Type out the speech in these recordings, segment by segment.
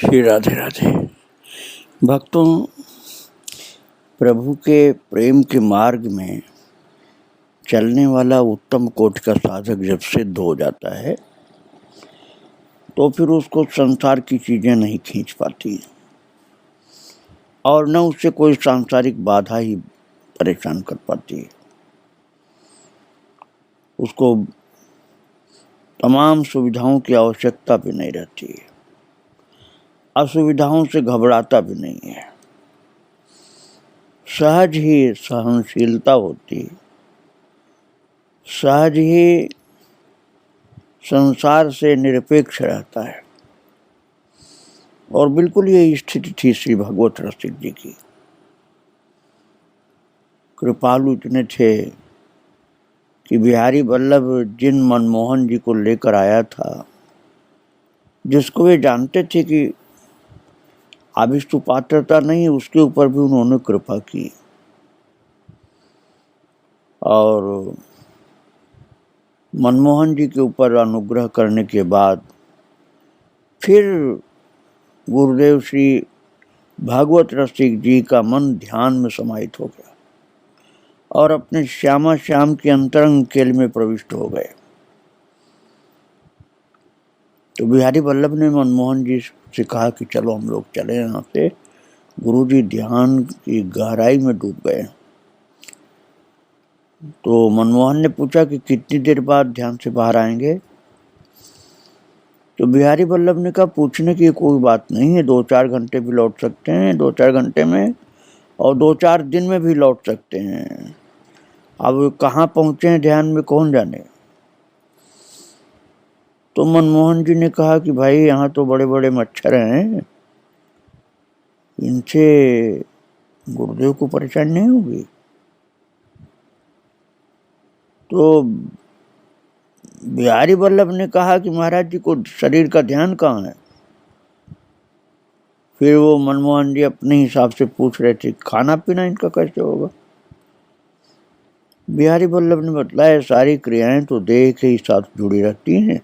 श्री राधे राधे। भक्तों, प्रभु के प्रेम के मार्ग में चलने वाला उत्तम कोटि का साधक जब सिद्ध हो जाता है तो फिर उसको संसार की चीजें नहीं खींच पाती और न उससे कोई सांसारिक बाधा ही परेशान कर पाती है। उसको तमाम सुविधाओं की आवश्यकता भी नहीं रहती है, असुविधाओं से घबराता भी नहीं है। सहज ही सहनशीलता होती है, सहज ही संसार से निरपेक्ष रहता है। और बिल्कुल ये स्थिति थी श्री भगवत रसिक जी की। कृपालु इतने थे कि बिहारी वल्लभ जिन मनमोहन जी को लेकर आया था, जिसको वे जानते थे कि आविष्टु पात्रता नहीं, उसके ऊपर भी उन्होंने कृपा की और मनमोहन जी के ऊपर अनुग्रह करने के बाद फिर गुरुदेव श्री भागवत रसिक जी का मन ध्यान में समाहित हो गया और अपने श्यामा श्याम के अंतरंग खेल में प्रविष्ट हो गए। तो बिहारी वल्लभ ने मनमोहन जी से कहा कि चलो हम लोग चले यहाँ से। गुरु जी ध्यान की गहराई में डूब गए। तो मनमोहन ने पूछा कि कितनी देर बाद ध्यान से बाहर आएंगे। तो बिहारी वल्लभ ने कहा पूछने की कोई बात नहीं है, 2-4 घंटे भी लौट सकते हैं, 2-4 घंटे में, और 2-4 दिन में भी लौट सकते हैं। अब कहाँ पहुँचे हैं ध्यान में कौन जाने। तो मनमोहन जी ने कहा कि भाई यहाँ तो बड़े बड़े मच्छर हैं, इनसे गुरुदेव को परेशानी नहीं होगी। तो बिहारी वल्लभ ने कहा कि महाराज जी को शरीर का ध्यान कहाँ है। फिर वो मनमोहन जी अपने हिसाब से पूछ रहे थे खाना पीना इनका कैसे होगा। बिहारी वल्लभ ने बताया सारी क्रियाएं तो देह के ही साथ जुड़ी रहती हैं।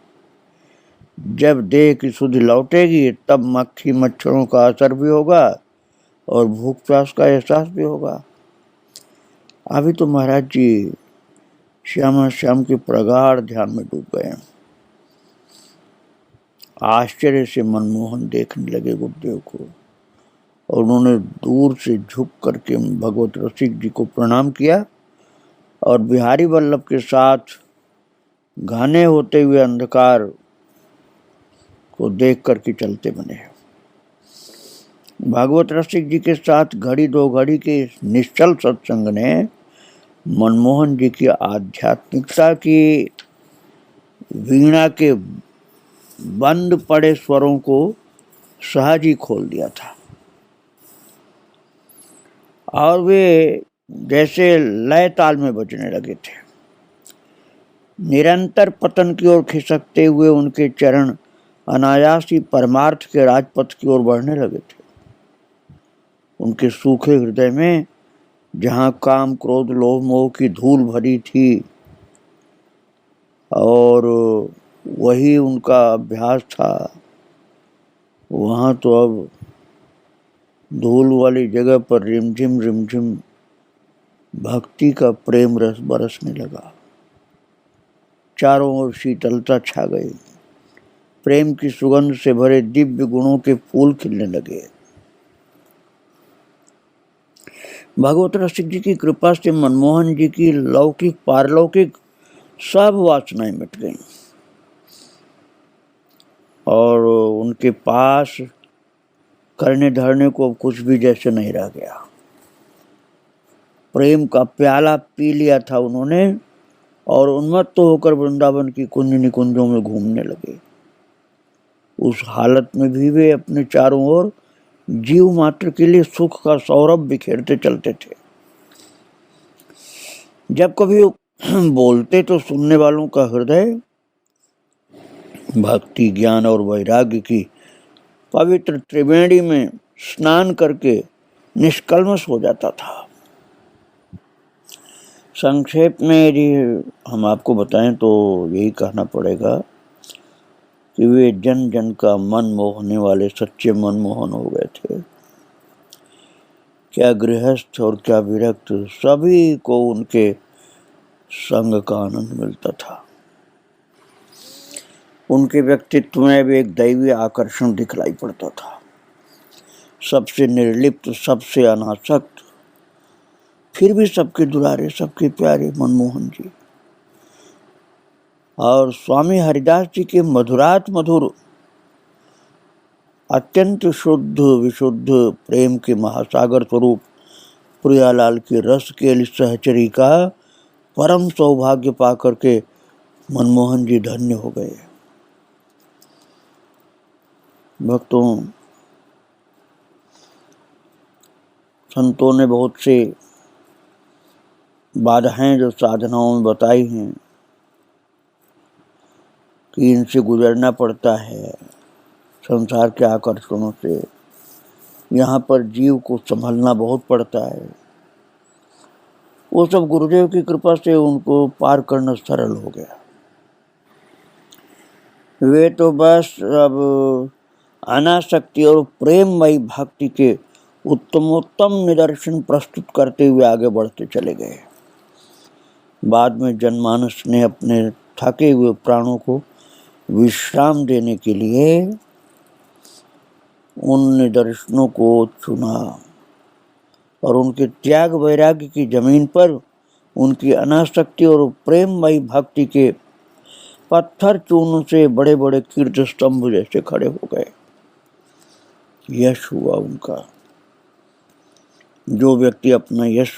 जब देह की शुद्धि लौटेगी तब मक्खी मच्छरों का असर भी होगा और भूख प्यास का एहसास भी होगा। अभी तो महाराज जी श्यामा श्याम के प्रगाढ़ ध्यान में डूब गए। आश्चर्य से मनमोहन देखने लगे गुरुदेव को और उन्होंने दूर से झुक करके भगवत रसिक जी को प्रणाम किया और बिहारी वल्लभ के साथ घने होते हुए अंधकार को देख करके चलते बने। भागवत रसिक जी के साथ घड़ी 2 घड़ी के निश्चल सत्संग ने मनमोहन जी की आध्यात्मिकता की वीणा के बंद पड़े स्वरों को सहज ही खोल दिया था और वे जैसे लय ताल में बजने लगे थे। निरंतर पतन की ओर खिसकते हुए उनके चरण अनायास ही परमार्थ के राजपथ की ओर बढ़ने लगे थे। उनके सूखे हृदय में जहाँ काम क्रोध लोभ मोह की धूल भरी थी और वही उनका अभ्यास था, वहाँ तो अब धूल वाली जगह पर रिमझिम भक्ति का प्रेम रस बरसने लगा। चारों ओर शीतलता छा गई। प्रेम की सुगंध से भरे दिव्य गुणों के फूल खिलने लगे। भगवत रसिक जी की कृपा से मनमोहन जी की लौकिक पारलौकिक सब वासनाएं मिट गईं और उनके पास करने धरने को कुछ भी जैसे नहीं रह गया। प्रेम का प्याला पी लिया था उन्होंने और उन्मत्त होकर वृंदावन की कुंज निकुंजों में घूमने लगे। उस हालत में भी वे अपने चारों ओर जीव मात्र के लिए सुख का सौरभ बिखेरते चलते थे। जब कभी बोलते तो सुनने वालों का हृदय भक्ति ज्ञान और वैराग्य की पवित्र त्रिवेणी में स्नान करके निष्कल्मश हो जाता था। संक्षेप में यदि हम आपको बताएं तो यही कहना पड़ेगा कि वे जन जन का मन मोहने वाले सच्चे मनमोहन हो गए थे। क्या गृहस्थ और क्या विरक्त, सभी को उनके संग का आनंद मिलता था। उनके व्यक्तित्व में भी एक दैवीय आकर्षण दिखलाई पड़ता था। सबसे निर्लिप्त, सबसे अनासक्त, फिर भी सबके दुलारे, सबके प्यारे मनमोहन जी। और स्वामी हरिदास जी के मधुरात मधुर, अत्यंत शुद्ध विशुद्ध प्रेम के महासागर स्वरूप प्रियालाल के रस के सहचरी का परम सौभाग्य पाकर के मनमोहन जी धन्य हो गए। भक्तों, संतों ने बहुत से बाधाएं जो साधनाओं में बताई हैं कि इनसे गुजरना पड़ता है, संसार के आकर्षणों से यहाँ पर जीव को संभलना बहुत पड़ता है। वो सब गुरुदेव की कृपा से उनको पार करना सरल हो गया। वे तो बस अब अनासक्ति और प्रेममयी भक्ति के उत्तमोत्तम निदर्शन प्रस्तुत करते हुए आगे बढ़ते चले गए। बाद में जनमानस ने अपने थके हुए प्राणों को विश्राम देने के लिए उन निदर्शनों को चुना और उनके त्याग वैराग्य की जमीन पर उनकी अनासक्ति और प्रेममयी भक्ति के पत्थर चूर्ण से बड़े बड़े कीर्ति स्तंभ जैसे खड़े हो गए। यश हुआ उनका। जो व्यक्ति अपना यश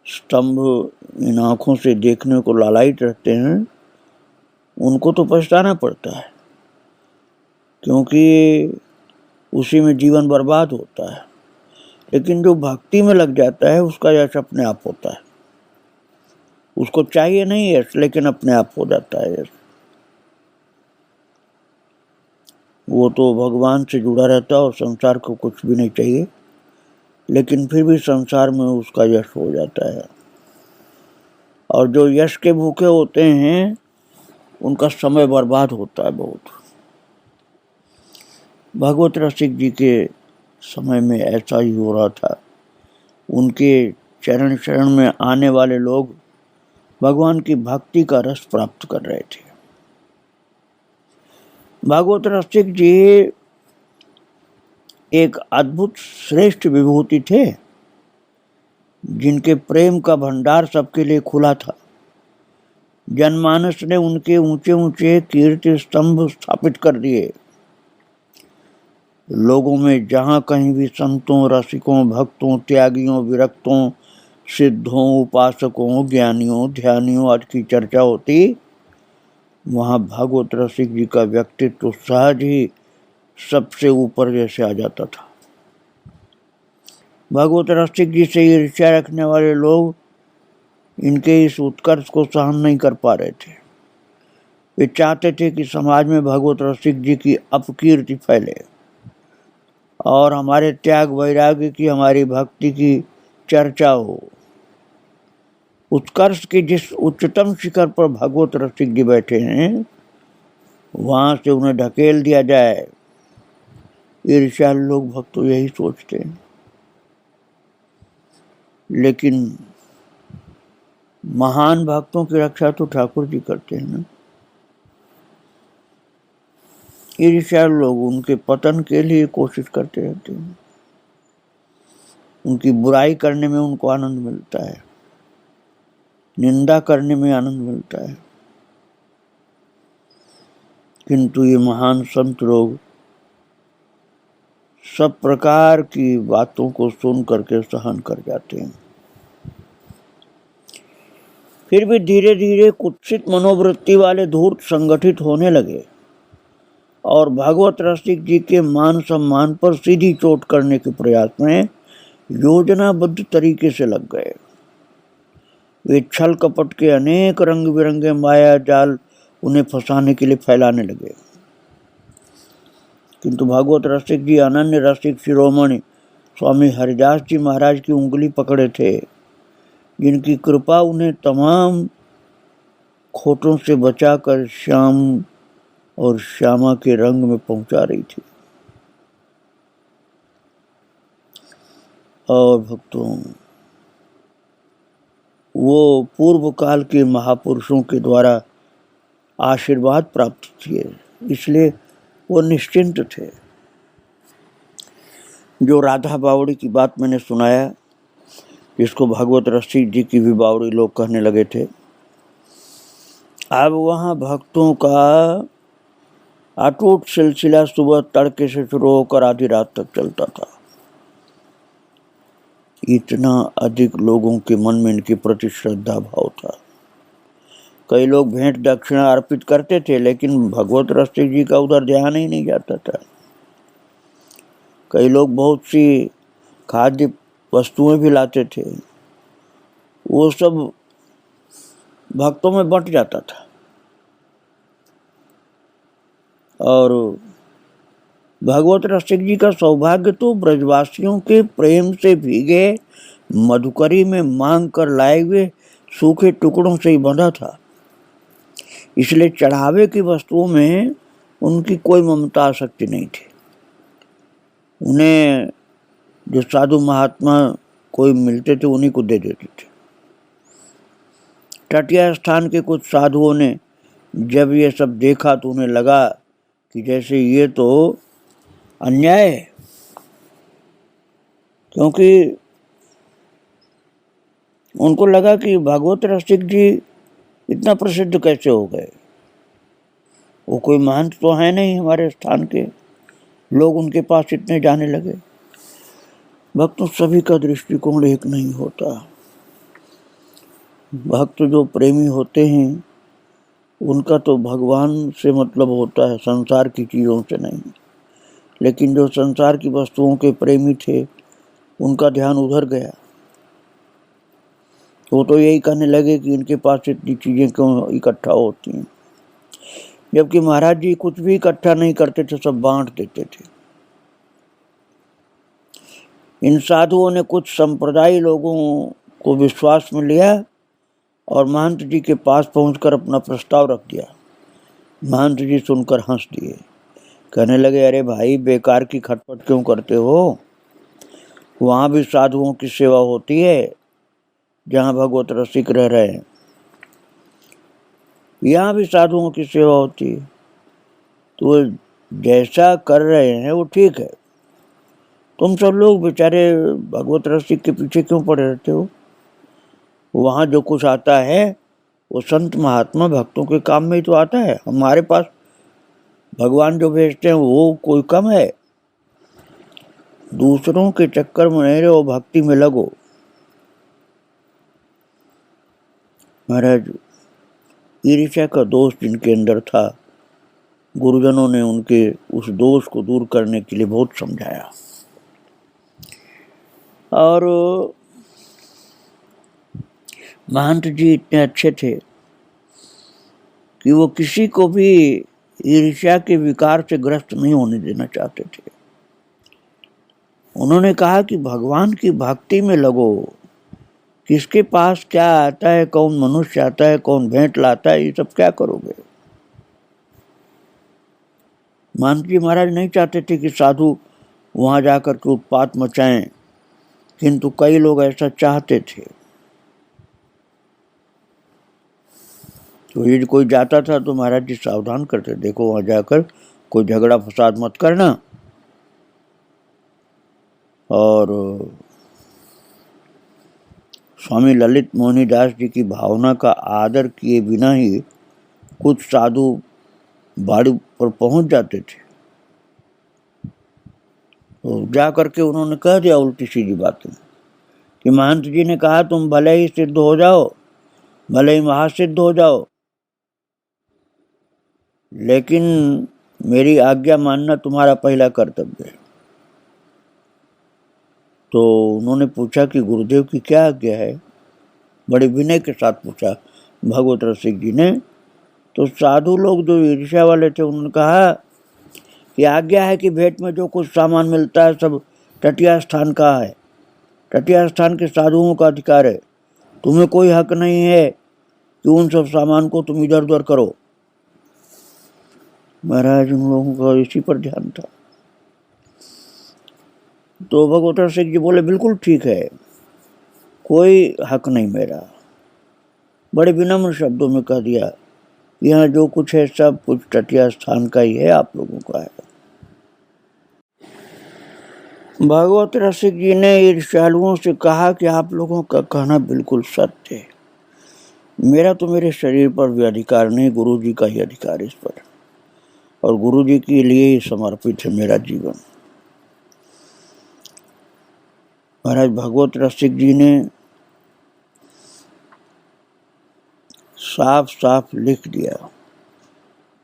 स्तंभ इन आंखों से देखने को लालायित रहते हैं, उनको तो पछताना पड़ता है, क्योंकि उसी में जीवन बर्बाद होता है। लेकिन जो भक्ति में लग जाता है, उसका यश अपने आप होता है। उसको चाहिए नहीं यश, लेकिन अपने आप हो जाता है यश। वो तो भगवान से जुड़ा रहता है और संसार को कुछ भी नहीं चाहिए, लेकिन फिर भी संसार में उसका यश हो जाता है। और जो यश के भूखे होते हैं, उनका समय बर्बाद होता है बहुत। भगवत रसिक जी के समय में ऐसा ही हो रहा था। उनके चरण शरण में आने वाले लोग भगवान की भक्ति का रस प्राप्त कर रहे थे। भगवत रसिक जी एक अद्भुत श्रेष्ठ विभूति थे, जिनके प्रेम का भंडार सबके लिए खुला था। जनमानस ने उनके ऊंचे ऊंचे कीर्ति स्तंभ स्थापित कर दिए। लोगों में जहाँ कहीं भी संतों, रसिकों, भक्तों, त्यागियों, विरक्तों, सिद्धों, उपासकों, ज्ञानियों, ध्यानियों आदि की चर्चा होती, वहाँ भगवत रसिक जी का व्यक्तित्व सहज ही सबसे ऊपर जैसे आ जाता था। भगवत रसिक जी से ईर्ष्या रखने वाले लोग इनके इस उत्कर्ष को सहन नहीं कर पा रहे थे। वे चाहते थे कि समाज में भगवत रसिक जी की अपकीर्ति फैले और हमारे त्याग वैराग्य की, हमारी भक्ति की चर्चा हो। उत्कर्ष के जिस उच्चतम शिखर पर भगवत रसिक जी बैठे हैं, वहां से उन्हें ढकेल दिया जाए। ईर्ष्यालु लोग भक्त तो यही सोचते हैं। लेकिन महान भक्तों की रक्षा तो ठाकुर जी करते हैं ना। ईर्ष्यालु लोग उनके पतन के लिए कोशिश करते रहते हैं। उनकी बुराई करने में उनको आनंद मिलता है, निंदा करने में आनंद मिलता है। किंतु ये महान संत लोग सब प्रकार की बातों को सुन करके सहन कर जाते हैं। फिर भी धीरे धीरे कुत्सित मनोवृत्ति वाले धूर्त संगठित होने लगे और भगवत रसिक जी के मान सम्मान पर सीधी चोट करने के प्रयास में योजनाबद्ध तरीके से लग गए। वे छल कपट के अनेक रंग बिरंगे माया जाल उन्हें फंसाने के लिए फैलाने लगे। किंतु भगवत रसिक जी अनन्य रसिक शिरोमणि स्वामी हरिदास जी महाराज की उंगली पकड़े थे, जिनकी कृपा उन्हें तमाम खोटों से बचाकर श्याम और श्यामा के रंग में पहुंचा रही थी। और भक्तों, वो पूर्व काल के महापुरुषों के द्वारा आशीर्वाद प्राप्त किए, इसलिए वो निश्चिंत थे। जो राधा बावड़ी की बात मैंने सुनाया, जिसको भगवत रसिक जी की भी बावड़ी लोग कहने लगे थे, अब वहाँ भक्तों का अटूट सिलसिला सुबह तड़के से शुरू होकर आधी रात तक चलता था। इतना अधिक लोगों के मन में इनके प्रति श्रद्धा भाव था। कई लोग भेंट दक्षिणा अर्पित करते थे, लेकिन भगवत रसिक जी का उधर ध्यान ही नहीं जाता था। कई लोग बहुत सी खाद्य वस्तुएं भी लाते थे, वो सब भक्तों में बंट जाता था। और भगवत रसिक जी का सौभाग्य तो ब्रजवासियों के प्रेम से भीगे मधुकरी में मांग कर लाए हुए सूखे टुकड़ों से ही बंधा था। इसलिए चढ़ावे की वस्तुओं में उनकी कोई ममता आसक्ति नहीं थी। उन्हें जो साधु महात्मा कोई मिलते थे उन्हीं को दे देते थे। तटीय स्थान के कुछ साधुओं ने जब ये सब देखा तो उन्हें लगा कि जैसे ये तो अन्याय है, क्योंकि उनको लगा कि भगवत रसिक जी इतना प्रसिद्ध कैसे हो गए। वो कोई महंत तो है नहीं हमारे स्थान के, लोग उनके पास इतने जाने लगे। भक्तों, सभी का दृष्टिकोण एक नहीं होता। भक्त जो प्रेमी होते हैं उनका तो भगवान से मतलब होता है, संसार की चीज़ों से नहीं। लेकिन जो संसार की वस्तुओं के प्रेमी थे उनका ध्यान उधर गया। वो तो यही कहने लगे कि इनके पास इतनी चीज़ें क्यों इकट्ठा होती हैं, जबकि महाराज जी कुछ भी इकट्ठा नहीं करते थे, सब बांट देते थे। इन साधुओं ने कुछ संप्रदायी लोगों को विश्वास में लिया और महंत जी के पास पहुंचकर अपना प्रस्ताव रख दिया। महंत जी सुनकर हंस दिए, कहने लगे, अरे भाई, बेकार की खटपट क्यों करते हो? वहाँ भी साधुओं की सेवा होती है जहाँ भगवत रसिक रह रहे हैं, यहाँ भी साधुओं की सेवा होती है। तो जैसा कर रहे हैं वो ठीक है। तुम सब लोग बेचारे भगवत रसिक के पीछे क्यों पड़े रहते हो? वहाँ जो कुछ आता है वो संत महात्मा भक्तों के काम में ही तो आता है। हमारे पास भगवान जो भेजते हैं वो कोई कम है? दूसरों के चक्कर में नहीं रहो, भक्ति में लगो। महाराज, ईर्ष्या का दोष जिनके अंदर था, गुरुजनों ने उनके उस दोष को दूर करने के लिए बहुत समझाया। और महंत जी इतने अच्छे थे कि वो किसी को भी ईर्ष्या के विकार से ग्रस्त नहीं होने देना चाहते थे। उन्होंने कहा कि भगवान की भक्ति में लगो। किसके पास क्या आता है, कौन मनुष्य आता है, कौन भेंट लाता है, ये सब क्या करोगे? महंत जी महाराज नहीं चाहते थे कि साधु वहाँ जाकर के उत्पात मचाएं, किंतु कई लोग ऐसा चाहते थे। तो ये कोई जाता था तो महाराज जी सावधान करते, देखो वहाँ जाकर कोई झगड़ा फसाद मत करना। और स्वामी ललित मोहनी दास जी की भावना का आदर किए बिना ही कुछ साधु बाड़ी पर पहुंच जाते थे। तो जा करके उन्होंने कह दिया उल्टी सीधी बातें कि महंत जी ने कहा तुम भले ही सिद्ध हो जाओ, भले ही महासिद्ध हो जाओ, लेकिन मेरी आज्ञा मानना तुम्हारा पहला कर्तव्य है। तो उन्होंने पूछा कि गुरुदेव की क्या आज्ञा है? बड़े विनय के साथ पूछा भगवत रसिक जी ने। तो साधु लोग जो ईर्ष्या वाले थे उन्होंने कहा कि आज्ञा है कि भेंट में जो कुछ सामान मिलता है सब तटीय स्थान का है, तटीय स्थान के साधुओं का अधिकार है। तुम्हें कोई हक नहीं है कि उन सब सामान को तुम इधर उधर करो। महाराज उन लोगों का इसी पर ध्यान था। तो भगवत रसिक जी बोले बिल्कुल ठीक है, कोई हक नहीं मेरा। बड़े विनम्र शब्दों में कह दिया, यहाँ जो कुछ है सब कुछ टटिया स्थान का ही है, आप लोगों का है। भागवत रसिक जी ने ईर्ष्यालुओं से कहा कि आप लोगों का कहना बिल्कुल सत्य है, मेरा तो मेरे शरीर पर भी अधिकार नहीं, गुरु जी का ही अधिकार इस पर, और गुरु जी के लिए ही समर्पित है मेरा जीवन। महाराज भागवत रसिक जी ने साफ साफ लिख दिया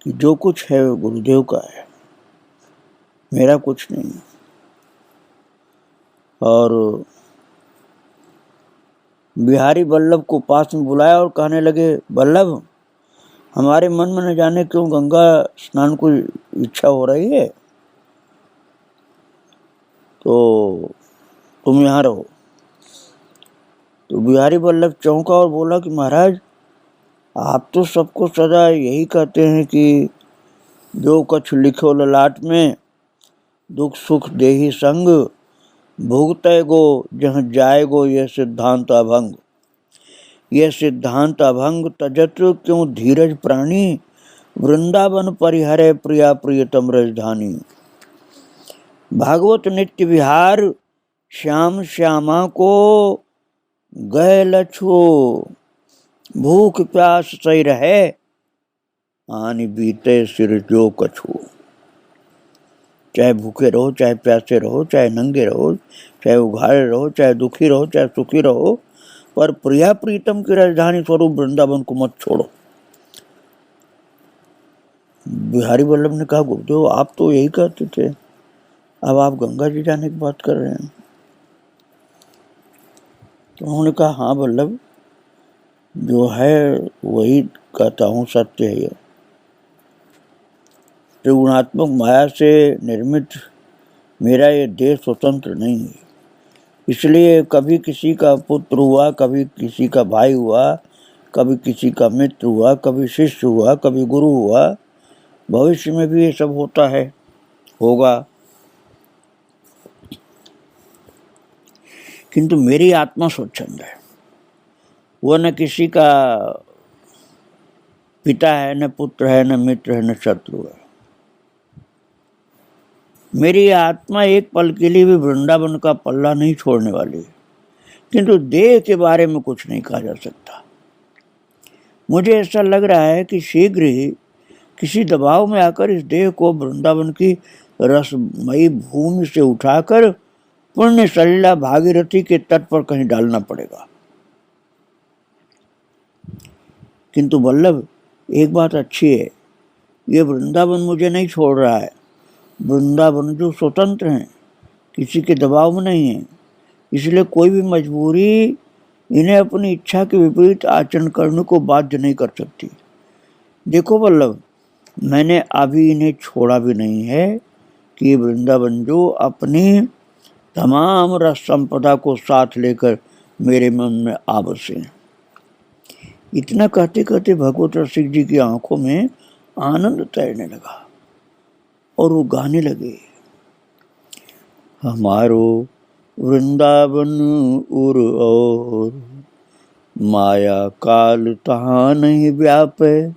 कि जो कुछ है वो गुरुदेव का है, मेरा कुछ नहीं। और बिहारी वल्लभ को पास में बुलाया और कहने लगे, वल्लभ हमारे मन में न जाने क्यों गंगा स्नान की इच्छा हो रही है, तो तुम यहाँ रहो। तो बिहारी वल्लभ चौंका और बोला कि महाराज आप तो सबको सदा यही कहते हैं कि जो कछु लिखो ललाट में, दुख सुख देहि संग, भुगतय गो जहाँ जाएगो यह सिद्धांत अभंग। यह सिद्धांत अभंग तजत क्यों धीरज प्राणी, वृंदावन परिहरे प्रिया प्रियतम राजधानी। भागवत नित्य विहार श्याम श्यामा को गए लछो, भूख प्यास सही रहे आनी बीते सिर जो कछु। चाहे भूखे रहो, चाहे प्यासे रहो, चाहे नंगे रहो, चाहे उघाड़े रहो, चाहे दुखी रहो, चाहे सुखी रहो, पर प्रिया प्रीतम की राजधानी स्वरूप वृंदावन को मत छोड़ो। बिहारी वल्लभ ने कहा, गुरुदेव आप तो यही कहते थे, अब आप गंगा जी जाने की बात कर रहे हैं। तो उन्होंने कहा, हाँ वल्लभ, जो है वही कहता हूँ, सत्य है। यह त्रिगुणात्मक माया से निर्मित मेरा ये देह स्वतंत्र नहीं है, इसलिए कभी किसी का पुत्र हुआ, कभी किसी का भाई हुआ, कभी किसी का मित्र हुआ, कभी शिष्य हुआ, कभी गुरु हुआ, भविष्य में भी ये सब होता है, होगा। किंतु मेरी आत्मा स्वच्छंद है, वह न किसी का पिता है, न पुत्र है, न मित्र है, न शत्रु है। मेरी आत्मा एक पल के लिए भी वृंदावन का पल्ला नहीं छोड़ने वाली है, किंतु देह के बारे में कुछ नहीं कहा जा सकता। मुझे ऐसा लग रहा है कि शीघ्र ही किसी दबाव में आकर इस देह को वृंदावन की रसमयी भूमि से उठाकर पुण्य सलिला भागीरथी के तट पर कहीं डालना पड़ेगा। किंतु वल्लभ एक बात अच्छी है, ये वृंदावन मुझे नहीं छोड़ रहा है। वृंदावन जो स्वतंत्र हैं, किसी के दबाव में नहीं है, इसलिए कोई भी मजबूरी इन्हें अपनी इच्छा के विपरीत आचरण करने को बाध्य नहीं कर सकती। देखो वल्लभ, मैंने अभी इन्हें छोड़ा भी नहीं है कि वृंदावन जो अपनी तमाम रस संपदा को साथ लेकर मेरे मन में आ बसे। इतना कहते कहते भगवत रसिक जी की आंखों में आनंद तैरने लगा और वो गाने लगे, हमारो वृंदावन उर और, माया काल तहाँ नहीं व्यापे,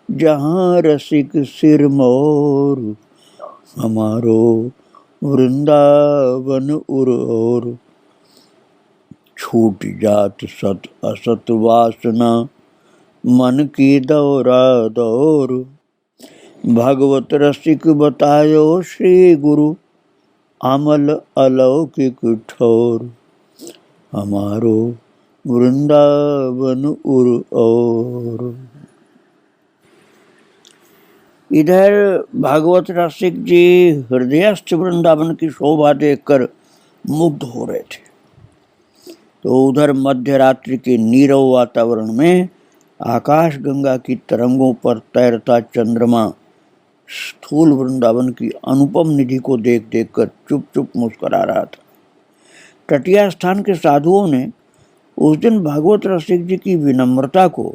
जहाँ रसिक सिर मोर। हमारो वृंदावन उर और, छूट जात सत असत वासना, मन की दौरा दौर। भगवत रसिक बतायो श्री गुरु, अमल अलौकिक ठोर। हमारो वृंदावन उर और। इधर भागवत रसिक जी हृदयस्थ वृंदावन की शोभा देखकर मुग्ध हो रहे थे, तो उधर मध्य रात्रि के नीरव वातावरण में आकाश गंगा की तरंगों पर तैरता चंद्रमा स्थूल वृंदावन की अनुपम निधि को देख देख कर चुप चुप मुस्कुरा रहा था। तटिया स्थान के साधुओं ने उस दिन भागवत रसिक जी की विनम्रता को,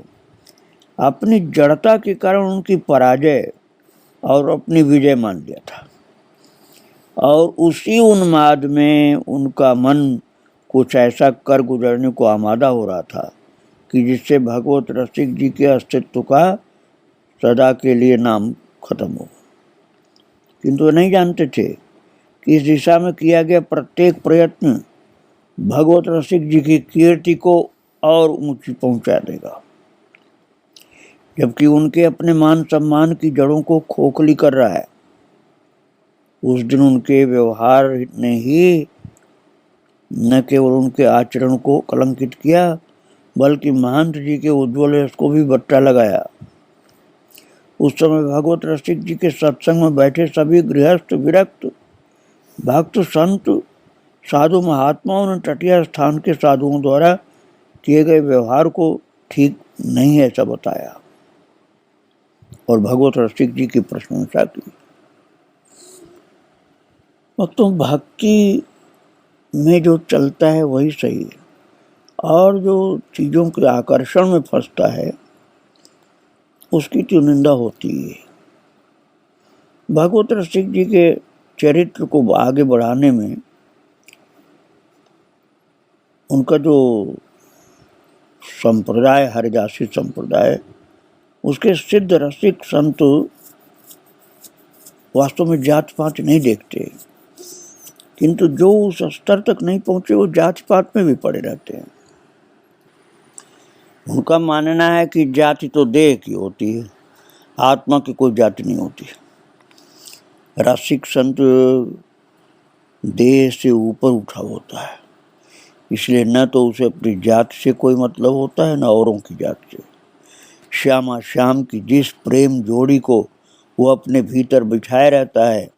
अपनी जड़ता के कारण उनकी पराजय और अपनी विजय मान लिया था। और उसी उन्माद में उनका मन कुछ ऐसा कर गुजरने को आमादा हो रहा था कि जिससे भगवत रसिक जी के अस्तित्व का सदा के लिए नाम खत्म हो। किंतु नहीं जानते थे कि इस दिशा में किया गया प्रत्येक प्रयत्न भगवत रसिक जी की कीर्ति को और ऊंची पहुंचा देगा, जबकि उनके अपने मान सम्मान की जड़ों को खोखली कर रहा है। उस दिन उनके व्यवहार ने ही न केवल उनके आचरण को कलंकित किया, बल्कि महंत जी के उज्ज्वल यश को भी बट्टा लगाया। उस समय भगवत रसिक जी के सत्संग में बैठे सभी गृहस्थ, विरक्त, भक्त, संत, साधु महात्माओं ने तटीय स्थान के साधुओं द्वारा किए गए व्यवहार को ठीक नहीं ऐसा बताया और भगवत रसिक जी की प्रशंसा की। तो भक्ति में जो चलता है वही सही है, और जो चीज़ों के आकर्षण में फंसता है उसकी तो निंदा होती है। भगवत रसिक जी के चरित्र को आगे बढ़ाने में उनका जो संप्रदाय, हरिदासी संप्रदाय, उसके सिद्ध रसिक संत वास्तव में जात पात नहीं देखते, किंतु जो उस स्तर तक नहीं पहुंचे वो जात पात में भी पड़े रहते हैं। उनका मानना है कि जाति तो देह की होती है, आत्मा की कोई जाति नहीं होती। रसिक संत देह से ऊपर उठा होता है, इसलिए न तो उसे अपनी जात से कोई मतलब होता है न औरों की जात से। श्यामा श्याम की जिस प्रेम जोड़ी को वो अपने भीतर बिठाए रहता है,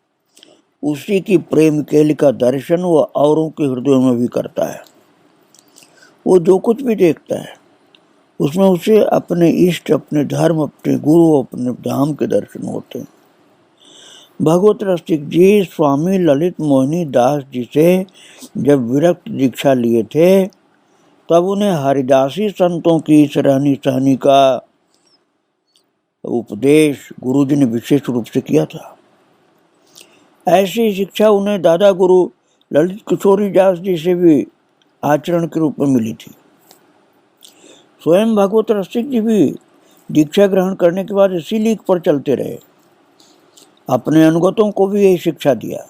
उसी की प्रेम केली का दर्शन वो औरों के हृदयों में भी करता है। वो जो कुछ भी देखता है उसमें उसे अपने इष्ट, अपने धर्म, अपने गुरु, अपने धाम के दर्शन होते हैं। भगवत रसिक जी स्वामी ललित मोहिनी दास जी से जब विरक्त दीक्षा लिए थे, तब उन्हें हरिदासी संतों की इस रहनी सहनी का उपदेश गुरुजी ने विशेष रूप से किया था। ऐसी शिक्षा उन्हें दादा गुरु ललित किशोरी दास जी से भी आचरण के रूप में मिली थी। स्वयं भगवत रसिक जी भी दीक्षा ग्रहण करने के बाद इसी लीक पर चलते रहे। अपने अनुगतों को भी यही शिक्षा दिया।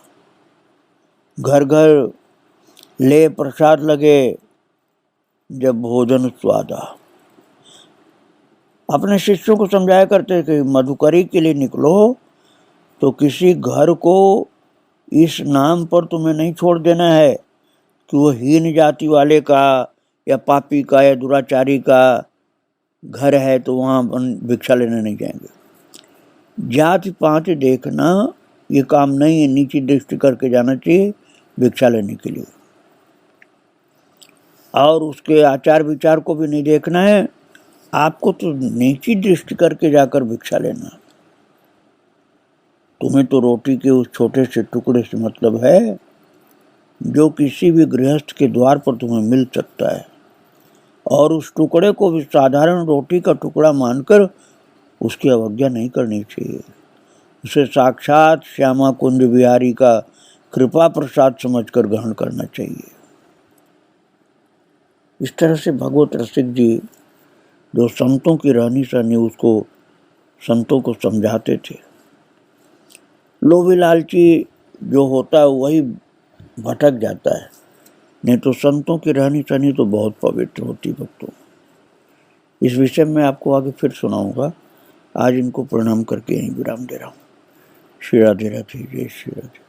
घर घर ले प्रसाद लगे जब भोजन स्वादा। अपने शिष्यों को समझाया करते कि मधुकरी के लिए निकलो तो किसी घर को इस नाम पर तुम्हें नहीं छोड़ देना है कि वो हीन जाति वाले का या पापी का या दुराचारी का घर है तो वहाँ भिक्षा लेने नहीं जाएंगे। जाति पात देखना ये काम नहीं है, नीची दृष्टि करके जाना चाहिए भिक्षा लेने के लिए। और उसके आचार विचार को भी नहीं देखना है, आपको तो नीची दृष्टि करके जाकर भिक्षा लेना। तुम्हें तो रोटी के उस छोटे से टुकड़े से मतलब है जो किसी भी गृहस्थ के द्वार पर तुम्हें मिल सकता है, और उस टुकड़े को भी साधारण रोटी का टुकड़ा मानकर उसकी अवज्ञा नहीं करनी चाहिए। उसे साक्षात श्यामा कुंज बिहारी का कृपा प्रसाद समझकर ग्रहण करना चाहिए। इस तरह से भगवत रसिक जी जो संतों की रहनी सहनी उसको संतों को समझाते थे। लोभी लालची जो होता है वही भटक जाता है, नहीं तो संतों की रहनी सहनी तो बहुत पवित्र होती भक्तों। इस विषय में आपको आगे फिर सुनाऊंगा। आज इनको प्रणाम करके यहीं विराम दे रहा हूँ। श्री राधे राधे, जय श्री राधे।